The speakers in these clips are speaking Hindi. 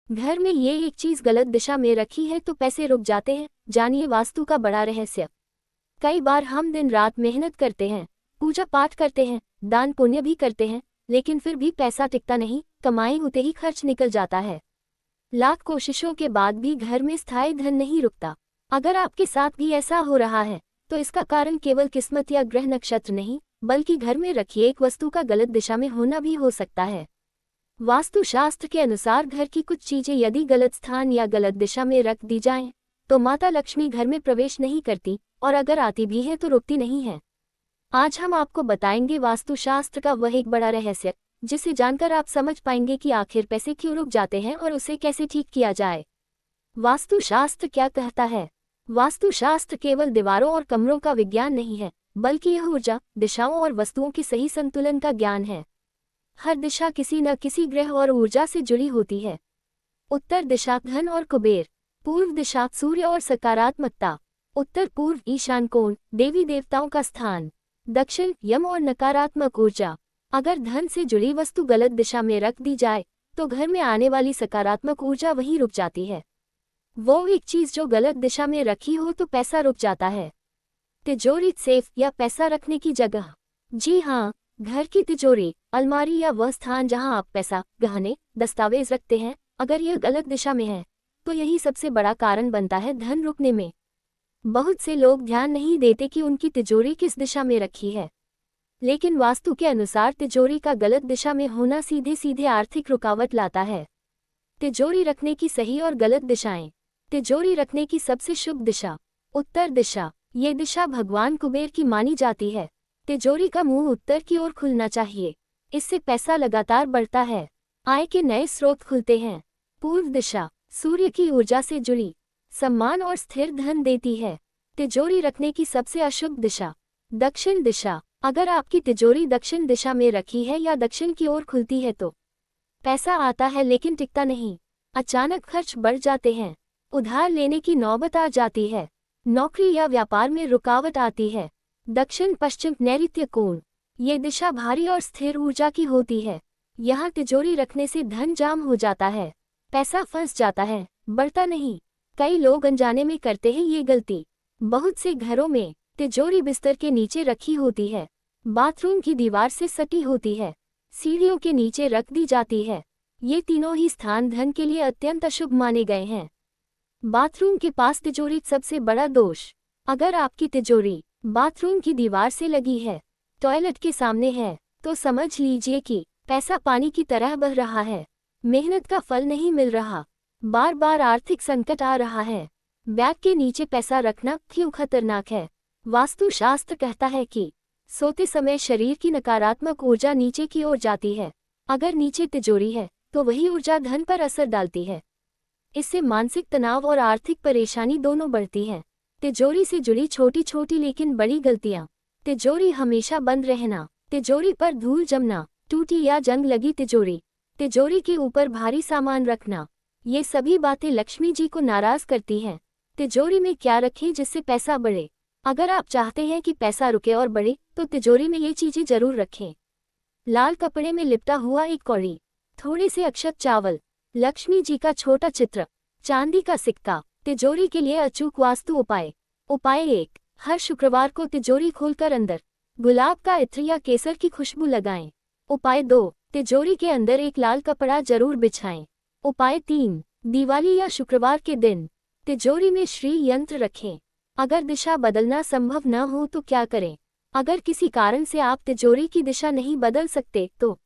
घर में ये एक चीज गलत दिशा में रखी है तो पैसे रुक जाते हैं। जानिए वास्तु का बड़ा रहस्य। कई बार हम दिन रात मेहनत करते हैं, पूजा पाठ करते हैं, दान पुण्य भी करते हैं, लेकिन फिर भी पैसा टिकता नहीं। कमाई होते ही खर्च निकल जाता है। लाख कोशिशों के बाद भी घर में स्थायी धन नहीं रुकता। अगर आपके साथ भी ऐसा हो रहा है तो इसका कारण केवल किस्मत या ग्रह नक्षत्र नहीं, बल्कि घर में रखी एक वस्तु का गलत दिशा में होना भी हो सकता है। वास्तुशास्त्र के अनुसार घर की कुछ चीजें यदि गलत स्थान या गलत दिशा में रख दी जाएं, तो माता लक्ष्मी घर में प्रवेश नहीं करती, और अगर आती भी है तो रुकती नहीं है। आज हम आपको बताएंगे वास्तुशास्त्र का वह एक बड़ा रहस्य, जिसे जानकर आप समझ पाएंगे कि आखिर पैसे क्यों रुक जाते हैं और उसे कैसे ठीक किया जाए। वास्तुशास्त्र क्या कहता है? वास्तुशास्त्र केवल दीवारों और कमरों का विज्ञान नहीं है, बल्कि यह ऊर्जा, दिशाओं और वस्तुओं के सही संतुलन का ज्ञान है। हर दिशा किसी न किसी ग्रह और ऊर्जा से जुड़ी होती है। उत्तर दिशा धन और कुबेर, पूर्व दिशा सूर्य और सकारात्मकता, उत्तर पूर्व ईशान कोण देवी देवताओं का स्थान, दक्षिण यम और नकारात्मक ऊर्जा। अगर धन से जुड़ी वस्तु गलत दिशा में रख दी जाए तो घर में आने वाली सकारात्मक ऊर्जा वहीं रुक जाती है। वो एक चीज जो गलत दिशा में रखी हो तो पैसा रुक जाता है। तिजोरी, सेफ या पैसा रखने की जगह। जी हाँ, घर की तिजोरी, अलमारी या वह स्थान जहां आप पैसा, गहने, दस्तावेज रखते हैं, अगर यह गलत दिशा में है तो यही सबसे बड़ा कारण बनता है धन रुकने में। बहुत से लोग ध्यान नहीं देते कि उनकी तिजोरी किस दिशा में रखी है, लेकिन वास्तु के अनुसार तिजोरी का गलत दिशा में होना सीधे सीधे आर्थिक रुकावट लाता है। तिजोरी रखने की सही और गलत दिशाएं। तिजोरी रखने की सबसे शुभ दिशा उत्तर दिशा। ये दिशा भगवान कुबेर की मानी जाती है। तिजोरी का मुंह उत्तर की ओर खुलना चाहिए, इससे पैसा लगातार बढ़ता है, आय के नए स्रोत खुलते हैं। पूर्व दिशा सूर्य की ऊर्जा से जुड़ी, सम्मान और स्थिर धन देती है। तिजोरी रखने की सबसे अशुभ दिशा दक्षिण दिशा। अगर आपकी तिजोरी दक्षिण दिशा में रखी है या दक्षिण की ओर खुलती है तो पैसा आता है लेकिन टिकता नहीं। अचानक खर्च बढ़ जाते हैं, उधार लेने की नौबत आ जाती है, नौकरी या व्यापार में रुकावट आती है। दक्षिण पश्चिम नैऋत्य कोण, ये दिशा भारी और स्थिर ऊर्जा की होती है। यहाँ तिजोरी रखने से धन जाम हो जाता है, पैसा फंस जाता है, बढ़ता नहीं। कई लोग अनजाने में करते हैं ये गलती। बहुत से घरों में तिजोरी बिस्तर के नीचे रखी होती है, बाथरूम की दीवार से सटी होती है, सीढ़ियों के नीचे रख दी जाती है। ये तीनों ही स्थान धन के लिए अत्यंत अशुभ माने गए हैं। बाथरूम के पास तिजोरी सबसे बड़ा दोष। अगर आपकी तिजोरी बाथरूम की दीवार से लगी है, टॉयलेट के सामने है, तो समझ लीजिए कि पैसा पानी की तरह बह रहा है, मेहनत का फल नहीं मिल रहा, बार बार आर्थिक संकट आ रहा है। बैग के नीचे पैसा रखना क्यों खतरनाक है? वास्तुशास्त्र कहता है कि सोते समय शरीर की नकारात्मक ऊर्जा नीचे की ओर जाती है। अगर नीचे तिजोरी है तो वही ऊर्जा धन पर असर डालती है। इससे मानसिक तनाव और आर्थिक परेशानी दोनों बढ़ती हैं। तिजोरी से जुड़ी छोटी छोटी लेकिन बड़ी गलतियां। तिजोरी हमेशा बंद रहना, तिजोरी पर धूल जमना, टूटी या जंग लगी तिजोरी, तिजोरी के ऊपर भारी सामान रखना, ये सभी बातें लक्ष्मी जी को नाराज करती हैं। तिजोरी में क्या रखें जिससे पैसा बढ़े? अगर आप चाहते हैं कि पैसा रुके और बढ़े तो तिजोरी में ये चीजें जरूर रखें। लाल कपड़े में लिपटा हुआ एक कौड़ी, थोड़े से अक्षत चावल, लक्ष्मी जी का छोटा चित्र, चांदी का सिक्का। तिजोरी के लिए अचूक वास्तु उपाय। उपाय 1, हर शुक्रवार को तिजोरी खोलकर अंदर गुलाब का इत्र या केसर की खुशबू लगाएं। उपाय 2, तिजोरी के अंदर एक लाल कपड़ा जरूर बिछाएं। उपाय 3, दिवाली या शुक्रवार के दिन तिजोरी में श्री यंत्र रखें। अगर दिशा बदलना संभव न हो तो क्या करें? अगर किसी कारण से आप तिजोरी की दिशा नहीं बदल सकते तो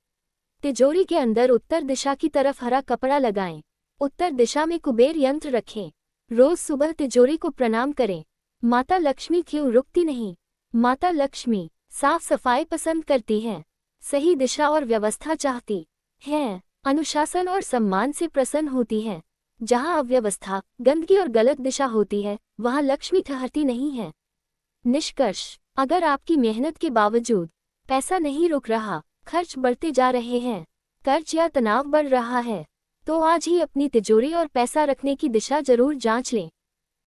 तिजोरी के अंदर उत्तर दिशा की तरफ हरा कपड़ा लगाएं। उत्तर दिशा में कुबेर यंत्र रखें। रोज सुबह तिजोरी को प्रणाम करें। माता लक्ष्मी क्यों रुकती नहीं? माता लक्ष्मी साफ सफाई पसंद करती हैं, सही दिशा और व्यवस्था चाहती हैं, अनुशासन और सम्मान से प्रसन्न होती हैं। जहां अव्यवस्था, गंदगी और गलत दिशा होती है वहां लक्ष्मी ठहरती नहीं है। निष्कर्ष, अगर आपकी मेहनत के बावजूद पैसा नहीं रुक रहा, खर्च बढ़ते जा रहे हैं, कर्ज या तनाव बढ़ रहा है, तो आज ही अपनी तिजोरी और पैसा रखने की दिशा जरूर जांच लें।